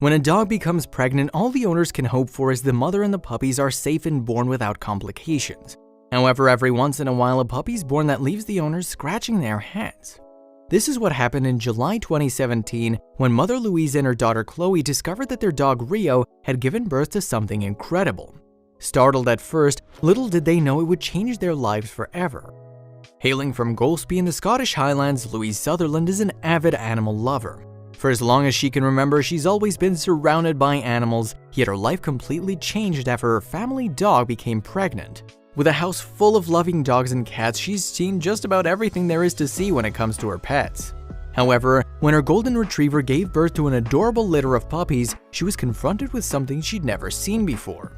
When a dog becomes pregnant, all the owners can hope for is the mother and the puppies are safe and born without complications. However, every once in a while a puppy's born that leaves the owners scratching their heads. This is what happened in July 2017 when mother Louise and her daughter Chloe discovered that their dog Rio had given birth to something incredible. Startled at first, little did they know it would change their lives forever. Hailing from Golspie in the Scottish Highlands, Louise Sutherland is an avid animal lover. For as long as she can remember, she's always been surrounded by animals, yet her life completely changed after her family dog became pregnant. With a house full of loving dogs and cats, she's seen just about everything there is to see when it comes to her pets. However, when her golden retriever gave birth to an adorable litter of puppies, she was confronted with something she'd never seen before.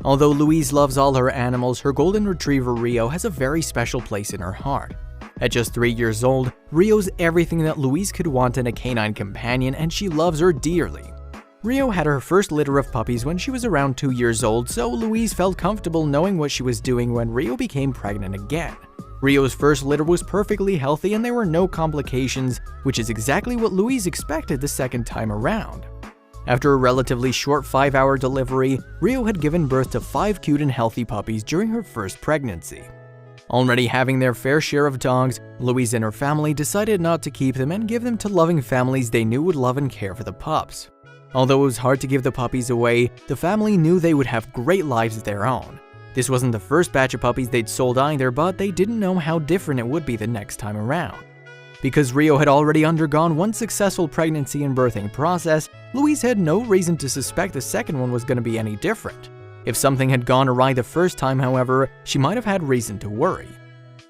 Although Louise loves all her animals, her golden retriever Rio has a very special place in her heart. At just 3 years old, Rio's everything that Louise could want in a canine companion, and she loves her dearly. Rio had her first litter of puppies when she was around 2 years old, so Louise felt comfortable knowing what she was doing when Rio became pregnant again. Rio's first litter was perfectly healthy and there were no complications, which is exactly what Louise expected the second time around. After a relatively short 5-hour delivery, Rio had given birth to 5 cute and healthy puppies during her first pregnancy. Already having their fair share of dogs, Louise and her family decided not to keep them and give them to loving families they knew would love and care for the pups. Although it was hard to give the puppies away, the family knew they would have great lives of their own. This wasn't the first batch of puppies they'd sold either, but they didn't know how different it would be the next time around. Because Rio had already undergone one successful pregnancy and birthing process, Louise had no reason to suspect the second one was going to be any different. If something had gone awry the first time, however, she might have had reason to worry.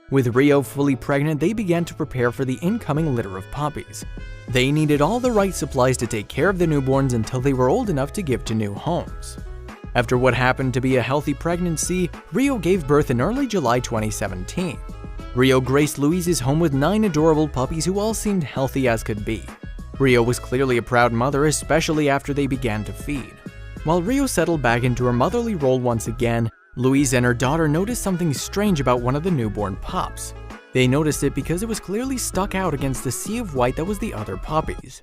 With Rio fully pregnant, they began to prepare for the incoming litter of puppies. They needed all the right supplies to take care of the newborns until they were old enough to give to new homes. After what happened to be a healthy pregnancy, Rio gave birth in early July 2017. Rio graced Louise's home with 9 adorable puppies who all seemed healthy as could be. Rio was clearly a proud mother, especially after they began to feed. While Rio settled back into her motherly role once again, Louise and her daughter noticed something strange about one of the newborn pups. They noticed it because it was clearly stuck out against the sea of white that was the other puppies.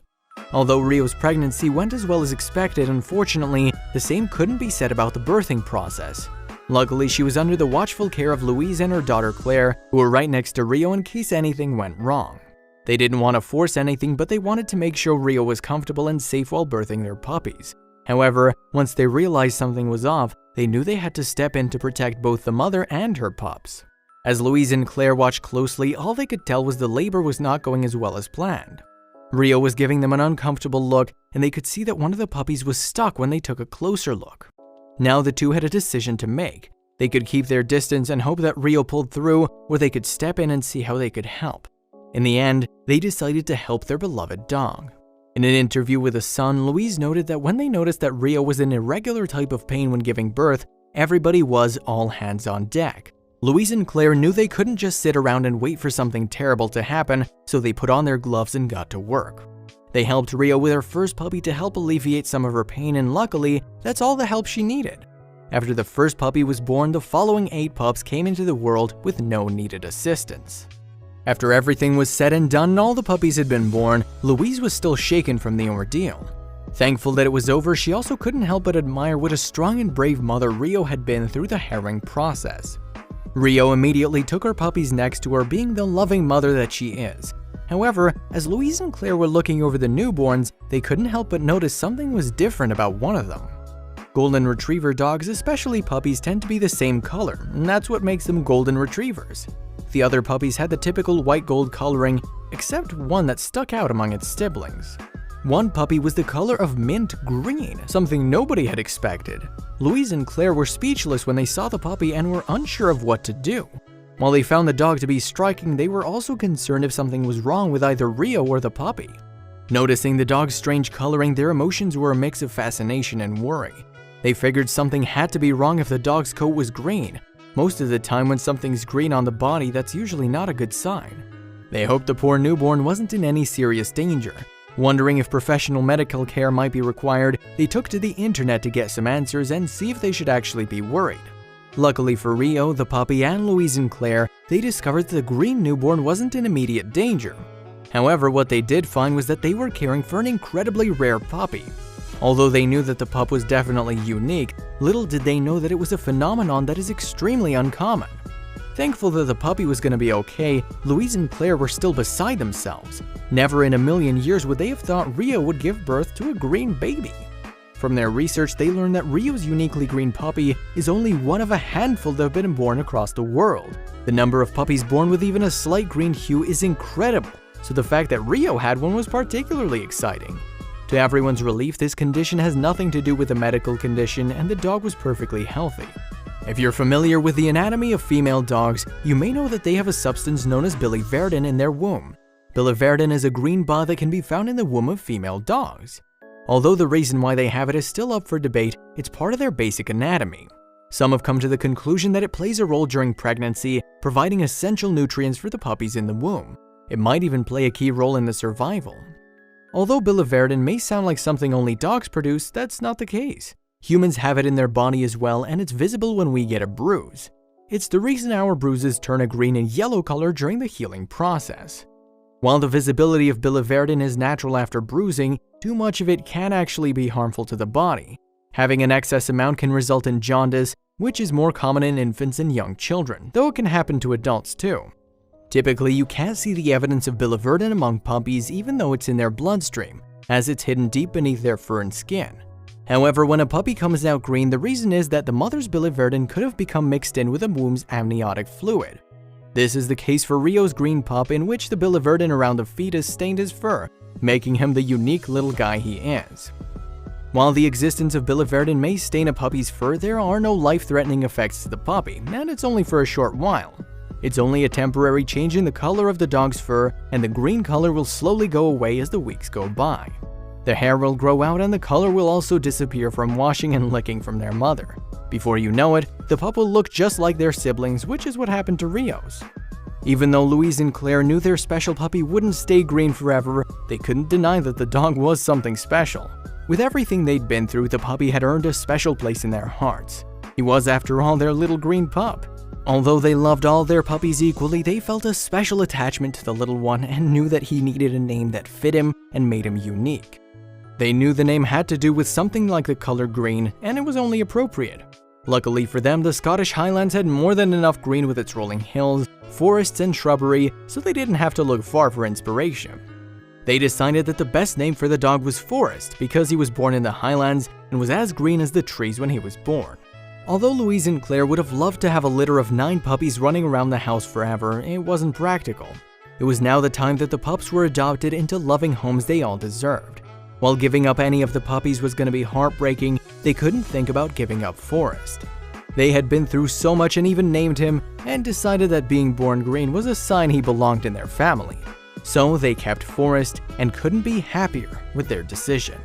Although Rio's pregnancy went as well as expected, unfortunately, the same couldn't be said about the birthing process. Luckily, she was under the watchful care of Louise and her daughter Claire, who were right next to Rio in case anything went wrong. They didn't want to force anything, but they wanted to make sure Rio was comfortable and safe while birthing their puppies. However, once they realized something was off, they knew they had to step in to protect both the mother and her pups. As Louise and Claire watched closely, all they could tell was the labor was not going as well as planned. Rio was giving them an uncomfortable look, and they could see that one of the puppies was stuck when they took a closer look. Now the two had a decision to make. They could keep their distance and hope that Rio pulled through, or they could step in and see how they could help. In the end, they decided to help their beloved dog. In an interview with The Sun, Louise noted that when they noticed that Rio was in irregular type of pain when giving birth, everybody was all hands on deck. Louise and Claire knew they couldn't just sit around and wait for something terrible to happen, so they put on their gloves and got to work. They helped Rio with her first puppy to help alleviate some of her pain, and luckily, that's all the help she needed. After the first puppy was born, the following 8 pups came into the world with no needed assistance. After everything was said and done and all the puppies had been born, Louise was still shaken from the ordeal. Thankful that it was over, she also couldn't help but admire what a strong and brave mother Rio had been through the harrowing process. Rio immediately took her puppies next to her, being the loving mother that she is. However, as Louise and Claire were looking over the newborns, they couldn't help but notice something was different about one of them. Golden Retriever dogs, especially puppies, tend to be the same color, and that's what makes them Golden Retrievers. The other puppies had the typical white-gold coloring, except one that stuck out among its siblings. One puppy was the color of mint green, something nobody had expected. Louise and Claire were speechless when they saw the puppy and were unsure of what to do. While they found the dog to be striking, they were also concerned if something was wrong with either Rio or the puppy. Noticing the dog's strange coloring, their emotions were a mix of fascination and worry. They figured something had to be wrong if the dog's coat was green. Most of the time when something's green on the body, that's usually not a good sign. They hoped the poor newborn wasn't in any serious danger. Wondering if professional medical care might be required, they took to the internet to get some answers and see if they should actually be worried. Luckily for Rio, the puppy, and Louise and Claire, they discovered that the green newborn wasn't in immediate danger. However, what they did find was that they were caring for an incredibly rare puppy. Although they knew that the pup was definitely unique, little did they know that it was a phenomenon that is extremely uncommon. Thankful that the puppy was going to be okay, Louise and Claire were still beside themselves. Never in a million years would they have thought Rio would give birth to a green baby. From their research, they learned that Rio's uniquely green puppy is only one of a handful that have been born across the world. The number of puppies born with even a slight green hue is incredible, so the fact that Rio had one was particularly exciting. To everyone's relief, this condition has nothing to do with a medical condition and the dog was perfectly healthy. If you're familiar with the anatomy of female dogs, you may know that they have a substance known as biliverdin in their womb. Biliverdin is a green bud that can be found in the womb of female dogs. Although the reason why they have it is still up for debate, it's part of their basic anatomy. Some have come to the conclusion that it plays a role during pregnancy, providing essential nutrients for the puppies in the womb. It might even play a key role in the survival. Although biliverdin may sound like something only dogs produce, that's not the case. Humans have it in their body as well, and it's visible when we get a bruise. It's the reason our bruises turn a green and yellow color during the healing process. While the visibility of biliverdin is natural after bruising, too much of it can actually be harmful to the body. Having an excess amount can result in jaundice, which is more common in infants and young children, though it can happen to adults too. Typically, you can't see the evidence of biliverdin among puppies even though it's in their bloodstream, as it's hidden deep beneath their fur and skin. However, when a puppy comes out green, the reason is that the mother's biliverdin could have become mixed in with the womb's amniotic fluid. This is the case for Rio's green pup, in which the biliverdin around the fetus stained his fur, making him the unique little guy he is. While the existence of biliverdin may stain a puppy's fur, there are no life-threatening effects to the puppy, and it's only for a short while. It's only a temporary change in the color of the dog's fur, and the green color will slowly go away as the weeks go by. The hair will grow out and the color will also disappear from washing and licking from their mother. Before you know it, the pup will look just like their siblings, which is what happened to Rio's. Even though Louise and Claire knew their special puppy wouldn't stay green forever, they couldn't deny that the dog was something special. With everything they'd been through, the puppy had earned a special place in their hearts. He was, after all, their little green pup. Although they loved all their puppies equally, they felt a special attachment to the little one and knew that he needed a name that fit him and made him unique. They knew the name had to do with something like the color green, and it was only appropriate. Luckily for them, the Scottish Highlands had more than enough green with its rolling hills, forests, and shrubbery, so they didn't have to look far for inspiration. They decided that the best name for the dog was Forest because he was born in the Highlands and was as green as the trees when he was born. Although Louise and Claire would have loved to have a litter of 9 puppies running around the house forever, it wasn't practical. It was now the time that the pups were adopted into loving homes they all deserved. While giving up any of the puppies was going to be heartbreaking, they couldn't think about giving up Forest. They had been through so much and even named him, and decided that being born green was a sign he belonged in their family. So they kept Forest and couldn't be happier with their decision.